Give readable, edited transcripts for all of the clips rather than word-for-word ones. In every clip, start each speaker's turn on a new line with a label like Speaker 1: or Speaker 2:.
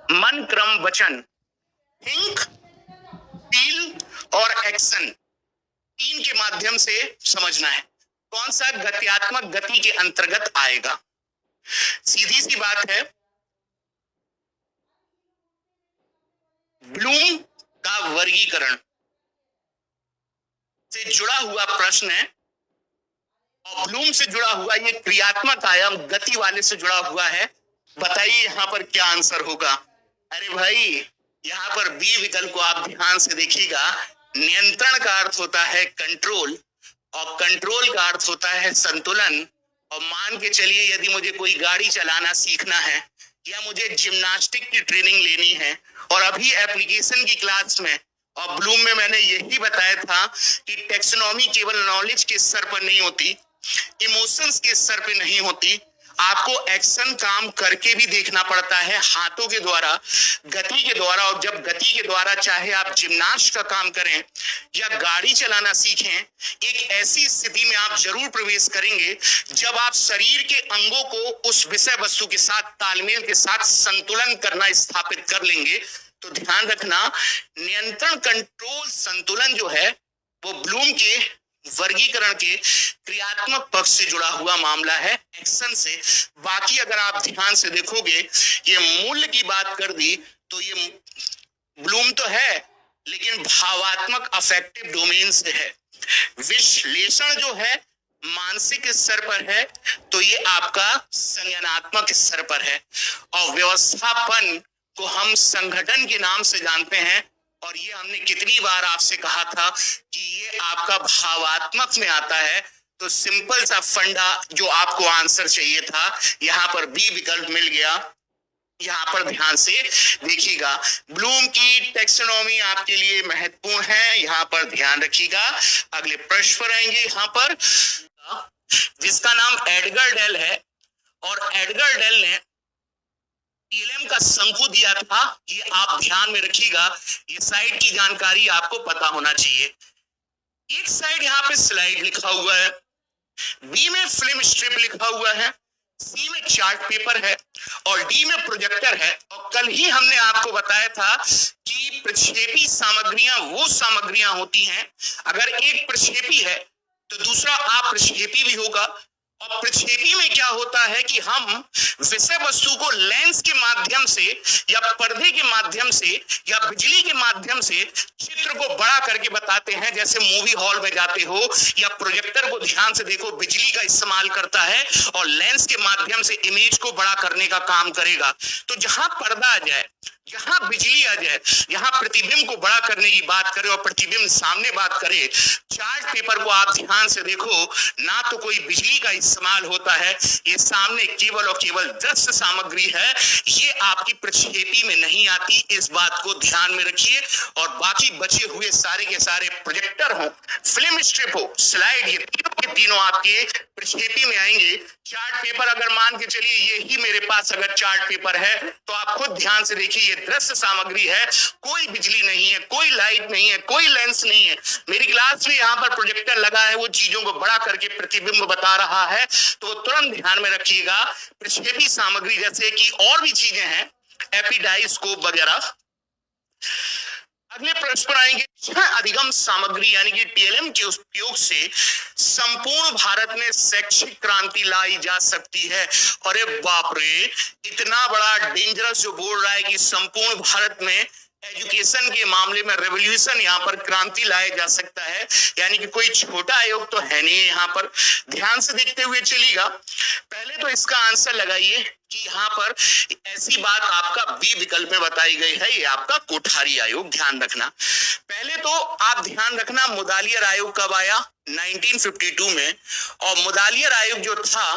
Speaker 1: मन, क्रम, वचन, थिंक, फील और एक्शन, तीन के माध्यम से समझना है कौन सा गत्यात्मक गति के अंतर्गत आएगा। सीधी सी बात है, ब्लूम का वर्गीकरण से जुड़ा हुआ प्रश्न है और ब्लूम से जुड़ा हुआ ये क्रियात्मक आयाम गति वाले से जुड़ा हुआ है। बताइए यहां पर क्या आंसर होगा। अरे भाई, यहां पर बी विकल्प को आप ध्यान से देखिएगा। नियंत्रण का अर्थ होता है कंट्रोल और कंट्रोल का अर्थ होता है संतुलन। और मान के चलिए यदि मुझे कोई गाड़ी चलाना सीखना है या मुझे जिम्नास्टिक की ट्रेनिंग लेनी है और अभी एप्लीकेशन की क्लास में और ब्लूम में मैंने यही बताया था कि टेक्सोनॉमी केवल नॉलेज के स्तर पर नहीं होती, इमोशंस के स्तर पे नहीं होती, आपको एक्शन काम करके भी देखना पड़ता है, हाथों के द्वारा, गति के द्वारा। और जब गति के द्वारा चाहे आप जिम्नास्ट का काम करें या गाड़ी चलाना सीखें, एक ऐसी स्थिति में आप जरूर प्रवेश करेंगे जब आप शरीर के अंगों को उस विषय वस्तु के साथ तालमेल के साथ संतुलन करना स्थापित कर लेंगे। तो ध्यान रखना, नियंत्रण, कंट्रोल, संतुलन जो है वो ब्लूम के वर्गीकरण के क्रियात्मक पक्ष से जुड़ा हुआ मामला है, एक्शन से। बाकी अगर आप ध्यान से देखोगे, ये मूल्य की बात कर दी तो ये ब्लूम तो है लेकिन भावात्मक अफेक्टिव डोमेन से है। विश्लेषण जो है मानसिक स्तर पर है तो ये आपका संज्ञानात्मक स्तर पर है। और व्यवस्थापन को हम संगठन के नाम से जानते हैं और ये हमने कितनी बार आपसे कहा था कि ये आपका भावात्मक में आता है। तो सिंपल सा फंडा जो आपको आंसर चाहिए था, यहां पर बी विकल्प मिल गया। यहां पर ध्यान से देखिएगा, ब्लूम की टेक्सोनॉमी आपके लिए महत्वपूर्ण है, यहां पर ध्यान रखिएगा। अगले प्रश्न पर आएंगे यहां पर, जिसका नाम एडगर डेल है और एडगर डेल ने टीएलएम का शंकु दिया था। ये आप ध्यान में रखिएगा, ये साइड की जानकारी आपको पता होना चाहिए। एक साइड यहाँ पे स्लाइड लिखा हुआ है, बी में फिल्म स्ट्रिप लिखा हुआ है, सी में चार्ट पेपर है और डी में प्रोजेक्टर है। और कल ही हमने आपको बताया था कि प्रक्षेपी सामग्रियां वो सामग्रियां होती हैं, अगर एक प्रक्षेपी है तो दूसरा अप्रक्षेपी भी होगा। और प्रक्षेपी में क्या होता है कि हम विषय वस्तु को लेंस के माध्यम से या पर्दे के माध्यम से या बिजली के माध्यम से चित्र को बड़ा करके बताते हैं। जैसे मूवी हॉल में जाते हो या प्रोजेक्टर को ध्यान से देखो, बिजली का इस्तेमाल करता है और लेंस के माध्यम से इमेज को बड़ा करने का काम करेगा। तो जहां पर्दा आ जाए, जहां बिजली आ जाए, जहां प्रतिबिंब को बड़ा करने की बात करे और प्रतिबिंब सामने बात करे, चार्ट पेपर को आप ध्यान से देखो, ना तो कोई बिजली का इस्तेमाल होता है, ये सामने केवल और केवल दृश्य सामग्री है, ये आपकी प्रक्षेपी में नहीं आती। इस बात को ध्यान में रखिए। और बाकी बचे हुए सारे के सारे प्रोजेक्टर हो, फिल्म स्ट्रिप हो, स्लाइड, ये तीनों के तीनों आपके प्रक्षेपी में आएंगे। चार्ट पेपर अगर मान के चलिए ये ही मेरे पास अगर चार्ट पेपर है तो आप खुद ध्यान से देखिए, ये दृश्य सामग्री है, कोई बिजली नहीं है, कोई लाइट नहीं है, कोई लेंस नहीं है। मेरी क्लास में यहाँ पर प्रोजेक्टर लगा है, वो चीजों को बड़ा करके प्रतिबिंब बता रहा है। तो तुरंत ध्यान में रखिएगा, प्रक्षेपी सामग्री जैसे कि और भी चीजें हैं, एपिडाइस्कोप वगैरह। अगले प्रश्न पर आएंगे, अधिगम सामग्री यानी कि टीएलएम के उपयोग से संपूर्ण भारत में शैक्षिक क्रांति लाई जा सकती है। अरे बाप रे, इतना बड़ा डेंजरस जो बोल रहा है कि संपूर्ण भारत में एजुकेशन के मामले में रेवोल्यूशन, यहाँ पर क्रांति लाया जा सकता है, यानी कि कोई छोटा आयोग तो है नहीं। यहाँ पर ध्यान से देखते हुए चलिएगा, पहले तो इसका आंसर लगाइए कि यहाँ पर ऐसी बात आपका बी विकल्प में बताई गई है, ये आपका कोठारी आयोग। ध्यान रखना, पहले तो आप ध्यान रखना, मुदालियर आयोग कब आया? 1952 में। और मुदालियर आयोग जो था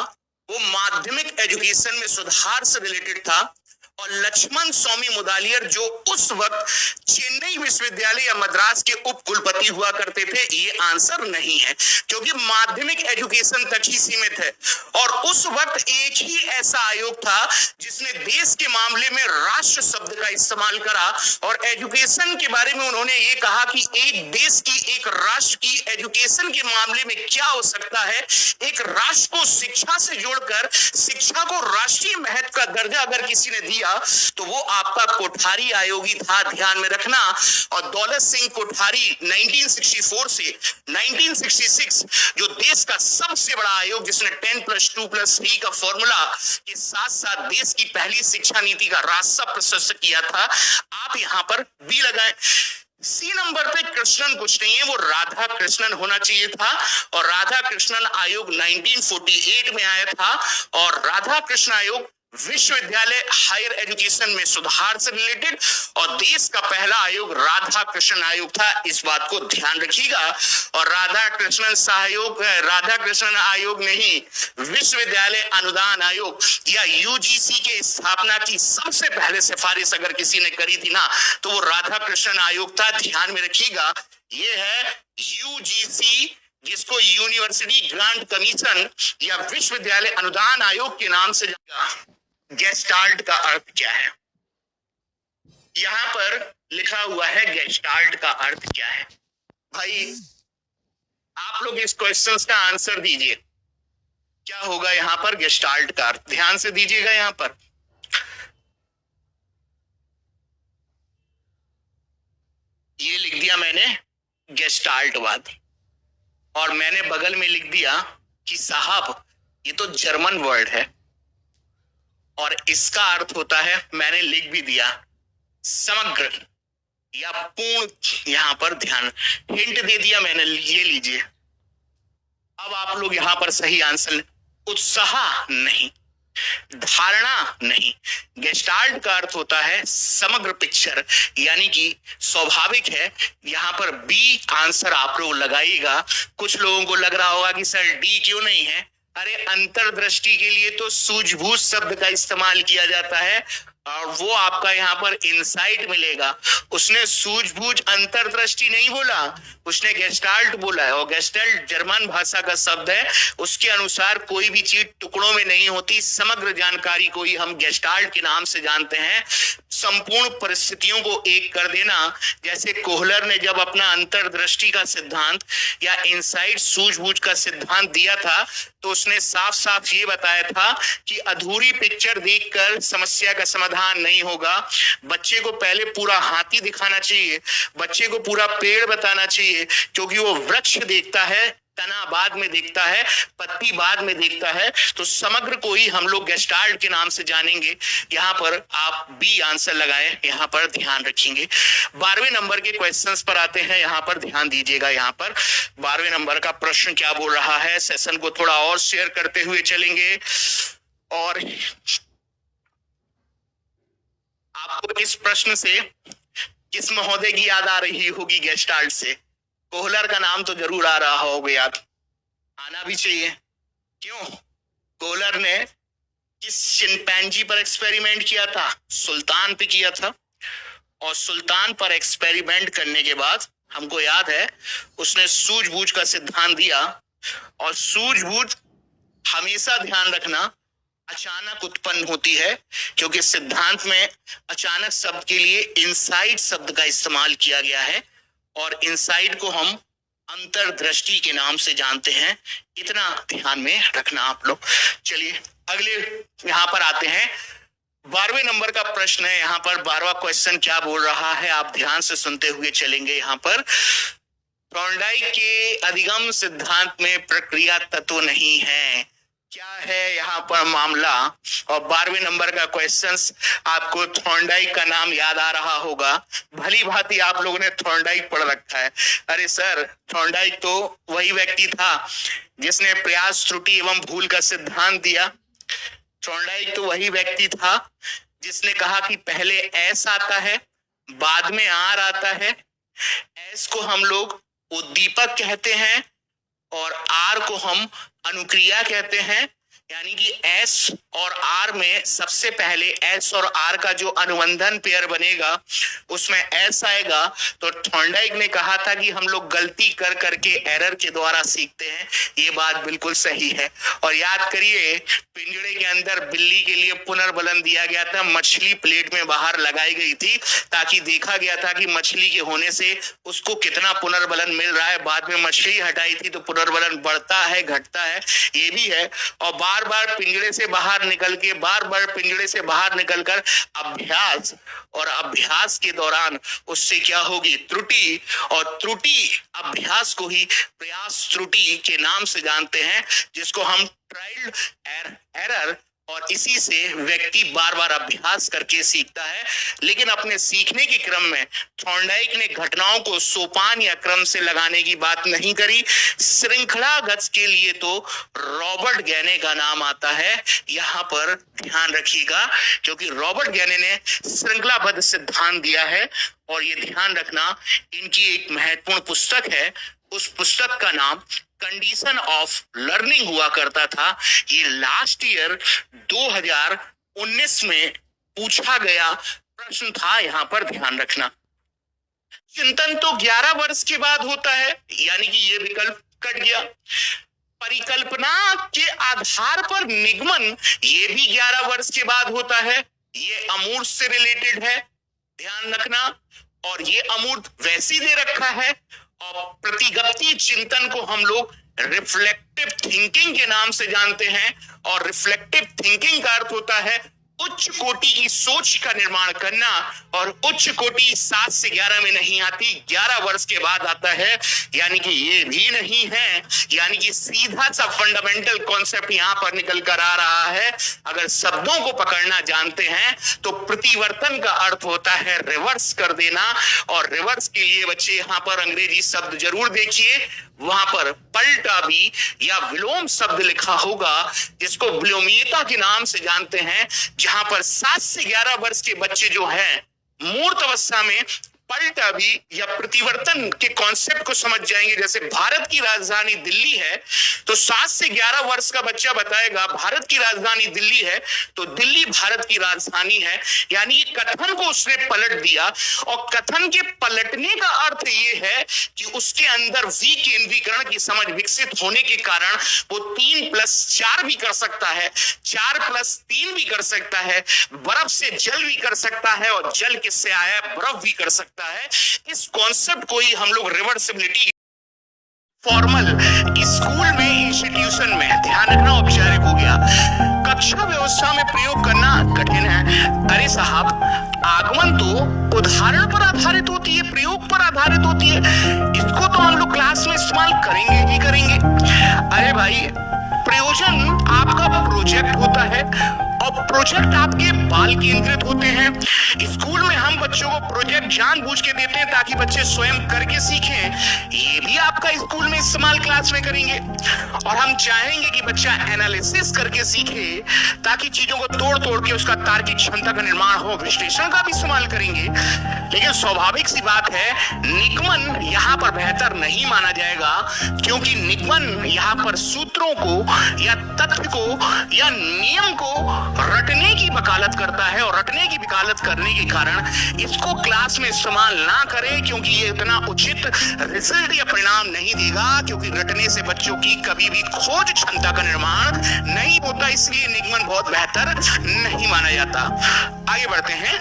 Speaker 1: वो माध्यमिक एजुकेशन में सुधार से रिलेटेड था। और लक्ष्मण स्वामी मुदालियर जो उस वक्त चेन्नई विश्वविद्यालय या मद्रास के उप कुलपति हुआ करते थे, ये आंसर नहीं है क्योंकि माध्यमिक एजुकेशन तक ही सीमित है। और उस वक्त एक ही ऐसा आयोग था जिसने देश के मामले में राष्ट्र शब्द का इस्तेमाल करा और एजुकेशन के बारे में उन्होंने ये कहा कि एक देश की, एक राष्ट्र की एजुकेशन के मामले में क्या हो सकता है। एक राष्ट्र को शिक्षा से जोड़कर शिक्षा को राष्ट्रीय महत्व का दर्जा अगर किसी ने दिया रखिएगा तो वो आपका कोठारी आयोग ही था, ध्यान में रखना। और दौलत सिंह कोठारी 1964 से 1966 जो देश का सबसे बड़ा आयोग, जिसने 10+2+3 का फॉर्मूला के साथ साथ देश की पहली शिक्षा नीति का रास्ता प्रशस्त किया था, आप यहां पर बी लगाएं। सी नंबर पे कृष्णन कुछ नहीं है, वो राधा कृष्णन होना चाहिए था। और राधा कृष्णन आयोग 1948 में आया था और राधा कृष्ण आयोग विश्वविद्यालय हायर एजुकेशन में सुधार से रिलेटेड और देश का पहला आयोग राधा कृष्णन आयोग था, इस बात को ध्यान रखिएगा। और राधा कृष्णन आयोग नहीं, विश्वविद्यालय अनुदान आयोग या यूजीसी के स्थापना की सबसे पहले सिफारिश अगर किसी ने करी थी ना तो वो राधा कृष्णन आयोग था, ध्यान में रखिएगा। ये है यूजीसी, जिसको यूनिवर्सिटी ग्रांट कमीशन या विश्वविद्यालय अनुदान आयोग के नाम से जाना। गेस्टाल्ट का अर्थ क्या है? यहां पर लिखा हुआ है गेस्टाल्ट का अर्थ क्या है। भाई आप लोग इस क्वेश्चंस का आंसर दीजिए, क्या होगा यहां पर गेस्टाल्ट का अर्थ? ध्यान से दीजिएगा। यहां पर ये लिख दिया मैंने गेस्टाल्टवाद और मैंने बगल में लिख दिया कि साहब ये तो जर्मन वर्ड है और इसका अर्थ होता है, मैंने लिख भी दिया, समग्र या पूर्ण। यहां पर ध्यान, हिंट दे दिया मैंने, ये लीजिए। अब आप लोग यहां पर सही आंसर, उत्साह नहीं, धारणा नहीं। गेस्टाल्ट का अर्थ होता है समग्र पिक्चर, यानी कि स्वाभाविक है यहां पर बी आंसर आप लोग लगाइएगा। कुछ लोगों को लग रहा होगा कि सर डी क्यों नहीं है? अरे अंतर्दृष्टि के लिए तो सूझबूझ शब्द का इस्तेमाल किया जाता है और वो आपका यहाँ पर इंसाइट मिलेगा। उसने सूझबूझ अंतर्दृष्टि नहीं बोला, उसने गेस्टाल्ट बोला है और गेस्टाल्ट जर्मन भाषा का शब्द है। उसके अनुसार कोई भी चीज टुकड़ों में नहीं होती, समग्र जानकारी को ही हम गेस्टाल्ट के नाम से जानते हैं। संपूर्ण परिस्थितियों को एक कर देना, जैसे कोहलर ने जब अपना अंतर्दृष्टि का सिद्धांत या इंसाइट सूझबूझ का सिद्धांत दिया था तो उसने साफ साफ ये बताया था कि अधूरी पिक्चर देखकर समस्या का समाधान नहीं होगा। बच्चे को पहले पूरा हाथी दिखाना चाहिए, बच्चे को पूरा पेड़ बताना चाहिए, क्योंकि वो वृक्ष देखता है, तना बाद में देखता है, पत्ती बाद में देखता है। तो समग्र को ही हम लोग गेस्टाल्ट के नाम से जानेंगे। यहाँ पर आप बी आंसर लगाएं, यहाँ पर ध्यान रखेंगे। 12वें नंबर के क्वेश्चंस पर आते हैं, यहाँ पर ध्यान दीजिएगा। यहाँ पर 12वें नंबर का प्रश्न क्या बोल रहा है, सेशन को थोड़ा और शेयर करते हुए चलेंगे। और आपको इस प्रश्न से किस महोदय की याद आ रही होगी गेस्टाल्ट से? कोहलर का नाम तो जरूर आ रहा होगा याद, आना भी चाहिए। क्यों? कोहलर ने किस चिंपैंजी पर एक्सपेरिमेंट किया था? सुल्तान पे किया था। और सुल्तान पर एक्सपेरिमेंट करने के बाद हमको याद है उसने सूझबूझ का सिद्धांत दिया। और सूझबूझ हमेशा ध्यान रखना अचानक उत्पन्न होती है, क्योंकि सिद्धांत में अचानक शब्द के लिए इनसाइट शब्द का इस्तेमाल किया गया है और इनसाइट को हम अंतर्दृष्टि के नाम से जानते हैं। इतना ध्यान में रखना आप लोग। चलिए अगले यहां पर आते हैं। 12वें नंबर का प्रश्न है। यहाँ पर 12वां क्वेश्चन क्या बोल रहा है, आप ध्यान से सुनते हुए चलेंगे। यहाँ पर थॉर्नडाइक के अधिगम सिद्धांत में प्रक्रिया तत्व नहीं है, क्या है यहाँ पर मामला? और 12वें नंबर का क्वेश्चंस आपको थॉर्नडाइक का नाम याद आ रहा होगा। भली भांति आप लोगों ने थॉर्नडाइक पढ़ रखा है। अरे सर, थॉर्नडाइक तो वही व्यक्ति था जिसने प्रयास त्रुटि एवं भूल का सिद्धांत दिया। थॉर्नडाइक तो वही व्यक्ति था जिसने कहा कि पहले एस आता है, बाद में आर आता है। एस को हम लोग उद्दीपक कहते हैं और आर को हम अनुक्रिया कहते हैं। यानी कि एस और आर में सबसे पहले एस और आर का जो अनुबंधन पेयर बनेगा उसमें एस आएगा। तो थॉर्नडाइक ने कहा था कि हम लोग गलती कर करके एरर के द्वारा सीखते हैं। ये बात बिल्कुल सही है। और याद करिए, पिंजड़े के अंदर बिल्ली के लिए पुनर्बलन दिया गया था, मछली प्लेट में बाहर लगाई गई थी ताकि देखा गया था कि मछली के होने से उसको कितना पुनर्बलन मिल रहा है। बाद में मछली हटाई थी तो पुनर्बलन बढ़ता है घटता है, ये भी है। और बाद बार बार पिंजड़े से बाहर निकलकर अभ्यास, और अभ्यास के दौरान उससे क्या होगी? त्रुटि, और त्रुटि अभ्यास को ही प्रयास त्रुटि के नाम से जानते हैं, जिसको हम ट्रायल एरर, और इसी से व्यक्ति बार बार अभ्यास करके सीखता है। लेकिन अपने सीखने के क्रम में थॉर्नडाइक ने घटनाओं को सोपान या क्रम से लगाने की बात नहीं करी। श्रृंखलागत के लिए तो रॉबर्ट गैने का नाम आता है, यहां पर ध्यान रखिएगा, क्योंकि रॉबर्ट गैने ने श्रृंखलाबद्ध सिद्धांत दिया है, और ये ध्यान रखना इनकी एक महत्वपूर्ण पुस्तक है। उस पुस्तक का नाम कंडीशन ऑफ लर्निंग हुआ करता था। ये लास्ट ईयर 2019 में पूछा गया प्रश्न था, यहां पर ध्यान रखना। चिंतन तो 11 वर्ष के बाद होता है, यानी कि ये विकल्प कट गया। परिकल्पना के आधार पर निगमन, ये भी 11 वर्ष के बाद होता है, ये अमूर्त से रिलेटेड है, ध्यान रखना। और ये अमूर्त वैसी दे रखा है, और प्रतिगति चिंतन को हम लोग रिफ्लेक्टिव थिंकिंग के नाम से जानते हैं, और रिफ्लेक्टिव थिंकिंग का अर्थ होता है उच्च कोटि की सोच का निर्माण करना, और उच्च कोटि 7 से 11 में नहीं आती, 11 वर्ष के बाद आता है, यानी कि ये भी नहीं है। यानी कि सीधा सा फंडामेंटल कॉन्सेप्ट यहां पर निकल कर आ रहा है। अगर शब्दों को पकड़ना जानते हैं तो प्रतिवर्तन का अर्थ होता है रिवर्स कर देना, और रिवर्स के लिए बच्चे यहां पर अंग्रेजी शब्द जरूर देखिए, वहां पर पलटा भी या विलोम शब्द लिखा होगा, जिसको विलोमीयता के नाम से जानते हैं, जहां पर 7 से 11 वर्ष के बच्चे जो हैं मूर्त अवस्था में पलटा भी या प्रतिवर्तन के कॉन्सेप्ट को समझ जाएंगे। जैसे भारत की राजधानी दिल्ली है, तो 7 से 11 वर्ष का बच्चा बताएगा भारत की राजधानी दिल्ली है, तो दिल्ली भारत की राजधानी है, यानी कि कथन को उसने पलट दिया। और कथन के पलटने का अर्थ ये है कि उसके अंदर विकेंद्रीकरण की समझ विकसित होने के कारण वो 3+4 भी कर सकता है, 4+3 भी कर सकता है, बर्फ से जल भी कर सकता है, और जल किससे आया? बर्फ भी कर सकता है। इस कॉन्सेप्ट को ही हम लोग रिवर्सिबिलिटी फॉर्मल स्कूल में, इंस्टीट्यूशन में, ध्यान रखना औपचारिक हो गया। कक्षा व्यवस्था में प्रयोग करना कठिन है। अरे साहब, आगमन तो उदाहरण पर आधारित होती है, प्रयोग पर आधारित होती है, इसको तो हम लोग क्लास में इस्तेमाल करेंगे ही करेंगे। अरे भाई, प्रयोजन आपका प्रोजेक्ट होता है, और प्रोजेक्ट आपके बाल केंद्रित होते हैं। स्कूल में हम बच्चों को प्रोजेक्ट जानबूझ के देते हैं ताकि बच्चे स्वयं करके सीखें। ये भी आपका स्कूल में इस्तेमाल क्लास में करेंगे, और हम चाहेंगे कि बच्चा एनालिसिस करके सीखे, ताकि चीजों को तोड़ तोड़ के उसका तार्किक क्षमता का निर्माण हो। विश्लेषण का भी इस्तेमाल करेंगे, लेकिन स्वाभाविक सी बात है निगमन यहाँ पर बेहतर नहीं माना जाएगा, क्योंकि निगमन यहाँ पर सूत्रों को या तथ्य को या नियम को रटने की वकालत करता है, और रटने की वकालत करने के कारण इसको क्लास में इस्तेमाल ना करें, क्योंकि ये इतना उचित रिजल्ट या परिणाम नहीं देगा, क्योंकि रटने से बच्चों की कभी भी खोज क्षमता का निर्माण नहीं होता। इसलिए निगमन बहुत बेहतर नहीं माना जाता। आगे बढ़ते हैं,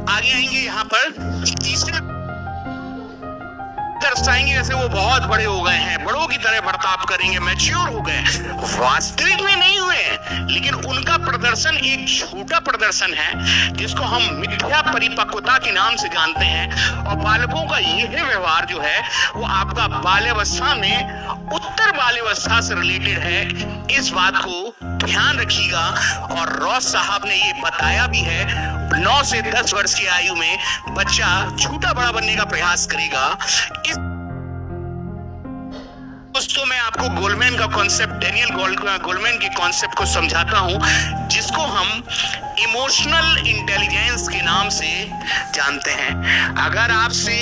Speaker 1: आगे आएंगे यहाँ पर तीसरे दर्शाएंगे, जैसे वो बहुत बड़े हो गए हैं, बड़ों की तरह बर्ताव करेंगे, मैच्योर हो गए। वास्तविक में नहीं हुए, लेकिन उनका प्रदर्शन एक छोटा प्रदर्शन है, जिसको हम मिथ्या परिपक्वता के नाम से जानते हैं। और बालकों का यह व्यवहार जो है वो आपका बाल्यावस्था में, उत्तर बाल्यावस्था से रिलेटेड है। इस बात को ध्यान रखिएगा। और रॉस साहब ने ये बताया भी है, 9 से 10 वर्ष की आयु में बच्चा छोटा बड़ा बनने का प्रयास करेगा। दोस्तों, मैं आपको गोलमैन का कॉन्सेप्ट, डेनियल गोलमैन के कॉन्सेप्ट को समझाता हूं, जिसको हम इमोशनल इंटेलिजेंस के नाम से जानते हैं। अगर आपसे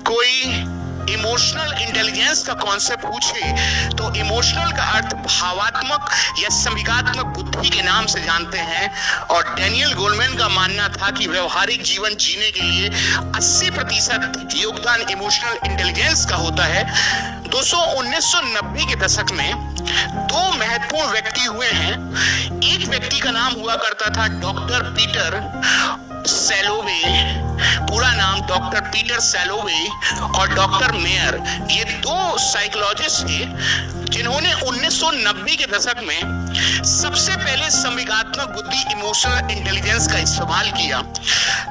Speaker 1: कोई इमोशनल इंटेलिजेंस का कॉन्सेप्ट पूछे तो इमोशनल का अर्थ भावात्मक या संवेगात्मक बुद्धि के नाम से जानते हैं। और डेनियल गोलमैन का मानना था कि व्यवहारिक जीवन जीने के लिए 80% योगदान इमोशनल इंटेलिजेंस का होता है। दोस्तों, 1990 के दशक में 2 महत्वपूर्ण व्यक्ति हुए हैं। एक व्यक्ति का नाम हुआ करता था डॉक्टर पीटर सैलोवे, पूरा नाम डॉक्टर पीटर सैलोवे, और डॉक्टर मेयर। ये 2 साइकोलॉजिस्ट थे जिन्होंने 1990 के दशक में सबसे पहले संवेगात्मक बुद्धि इमोशनल इंटेलिजेंस का इस्तेमाल किया।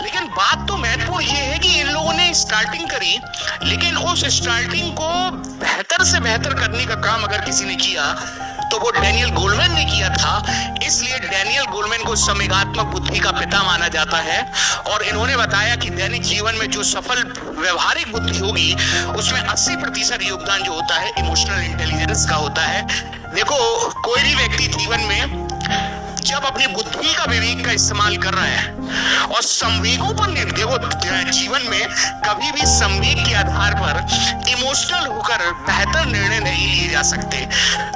Speaker 1: लेकिन बात तो महत्वपूर्ण ये है कि इन लोगों ने स्टार्टिंग करी, लेकिन उस स्टार्टिंग को बेहतर से बेहतर करने का काम अगर किसी ने किया तो वो डैनियल गोलमैन ने किया था। इसलिए डैनियल गोलमैन को संवेगात्मक बुद्धि का पिता माना जाता है। और इन्होंने बताया कि दैनिक जीवन में जो सफल व्यवहारिक बुद्धि होगी उसमें 80% योगदान जो होता है इमोशनल इंटेलिजेंस का होता है। देखो, कोई भी व्यक्ति जीवन में जब अपनी बुद्धि का विवेक का इस्तेमाल कर रहा है और संवेगों पर देखो, जीवन में कभी भी संवेग के आधार पर इमोशनल होकर बेहतर निर्णय नहीं लिए जा सकते।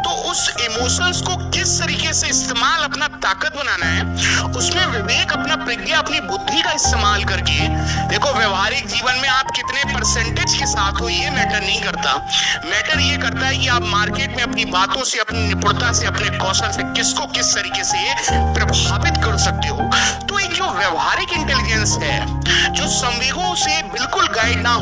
Speaker 1: तो उस इमोशंस को किस तरीके से इस्तेमाल अपना ताकत बनाना है, उसमें विवेक, अपना प्रज्ञा, अपनी बुद्धि का इस्तेमाल करके देखो, व्यवहारिक जीवन में आप कितने परसेंटेज के साथ हो ये मैटर नहीं करता। मैटर ये करता है कि आप मार्केट में अपनी बातों से, अपनी निपुणता से, अपने कौशल से किसको किस तरीके से प्रभावित कर सकते हो। तो एक जो व्यवहारिक इंटेलिजेंस है, जो संवेगों से बिल्कुल गाइड ना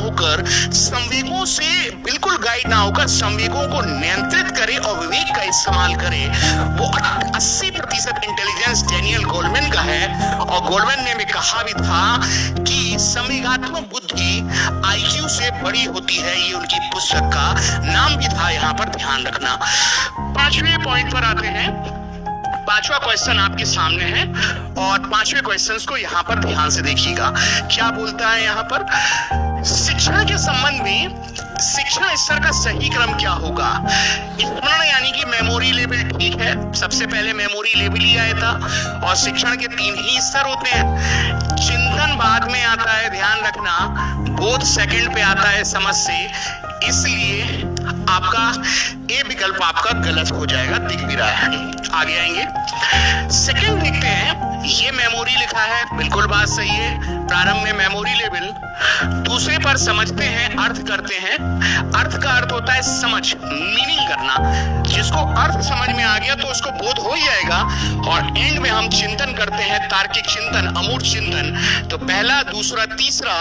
Speaker 1: होकर संवेगों को नियंत्रित करे और विवेक का इस्तेमाल करे, वो 80% इंटेलिजेंस डैनियल गोलमैन का है। और गोलमैन ने भी कहा भी था कि संवेगात्मक बुद्धि IQ से बड़ी होती है। ये उनकी पुस्तक का नाम भी था, यहाँ पर ध्यान रखना। 5वें पॉइंट पर आते हैं। 5वां क्वेश्चन आपके सामने है और 5वें क्वेश्चन को यहाँ पर ध्यान से देखिएगा। क्या बोलता है यहाँ पर, शिक्षण के संबंध में शिक्षण स्तर का सही क्रम क्या होगा। स्मरण यानी कि मेमोरी लेवल, ठीक है, सबसे पहले मेमोरी लेवल ही आया था। और शिक्षण के 3 ही स्तर होते हैं। चिंतन बाद में आता है, ध्यान रखना। बोध सेकंड पे आता है समझ से। इसलिए आपका ए विकल्प आपका गलत हो जाएगा, दिख भी रहा है। आगे आएंगे, सेकंड देखते हैं। ये मेमोरी लिखा है, बिल्कुल बात सही है, प्रारंभ में मेमोरी लेवल। दूसरे पर समझते हैं, अर्थ करते हैं। अर्थ का अर्थ होता है समझ, मीनिंग करना। जिसको अर्थ समझ में आ गया तो उसको बोध हो ही जाएगा। और एंड में हम चिंतन करते हैं, तार्किक चिंतन, अमूर्त चिंतन। तो पहला, दूसरा, तीसरा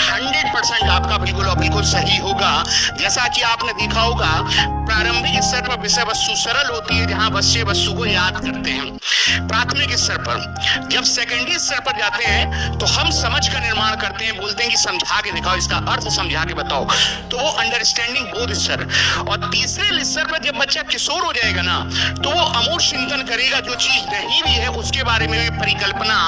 Speaker 1: 100% आपका बिल्कुल सही होगा। जैसा कि आपने देखा होगा, प्रारंभिक स्तर पर विषय वस्तु सरल होती है, जहां बच्चे वस्तु को याद करते हैं। प्राथमिक स्तर पर, जब सेकेंडरी स्तर पर जाते हैं तो हम समझ का निर्माण करते हैं, बोलते हैं कि समझा के दिखाओ, इसका अर्थ समझा के बताओ, तो वो अंडरस्टैंडिंग बोध स्तर। और तीसरे स्तर पर जब बच्चा किशोर हो जाएगा ना, तो वो अमूर्त चिंतन करेगा। जो चीज नहीं भी है उसके बारे में भी परिकल्पना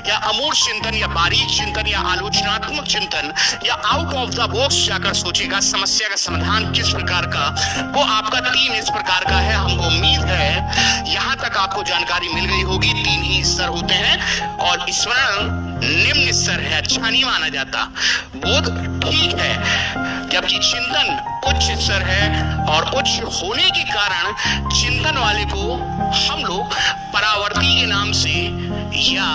Speaker 1: या अमूर्त चिंतन या बारीक चिंतन या आलोचनात्मक चिंतन या आउट ऑफ द बॉक्स जाकर सोचेगा। समस्या का समाधान किस प्रकार का, वो आपका 3 इस प्रकार का है। हमको उम्मीद है यहाँ तक आपको जानकारी मिल गई होगी। 3 ही स्तर होते हैं और स्मरण निम्न स्तर है, अच्छा नहीं माना जाता। बोध ठीक है, जबकि चिंतन उच्च स्तर है। और उच्च होने के कारण चिंतन वाले को हम लोग परावर्ती के नाम से या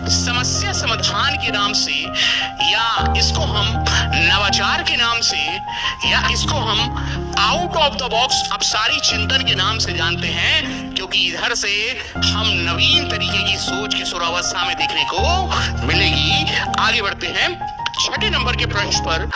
Speaker 1: समस्या समाधान के नाम से, या इसको हम नवाचार के नाम से, या इसको हम आउट ऑफ द बॉक्स अपसारी चिंतन के नाम से जानते हैं। क्योंकि इधर से हम नवीन तरीके की सोच की सुरावस्था में देखने को मिलेगी। आगे बढ़ते हैं 6ठे नंबर के प्रश्न पर।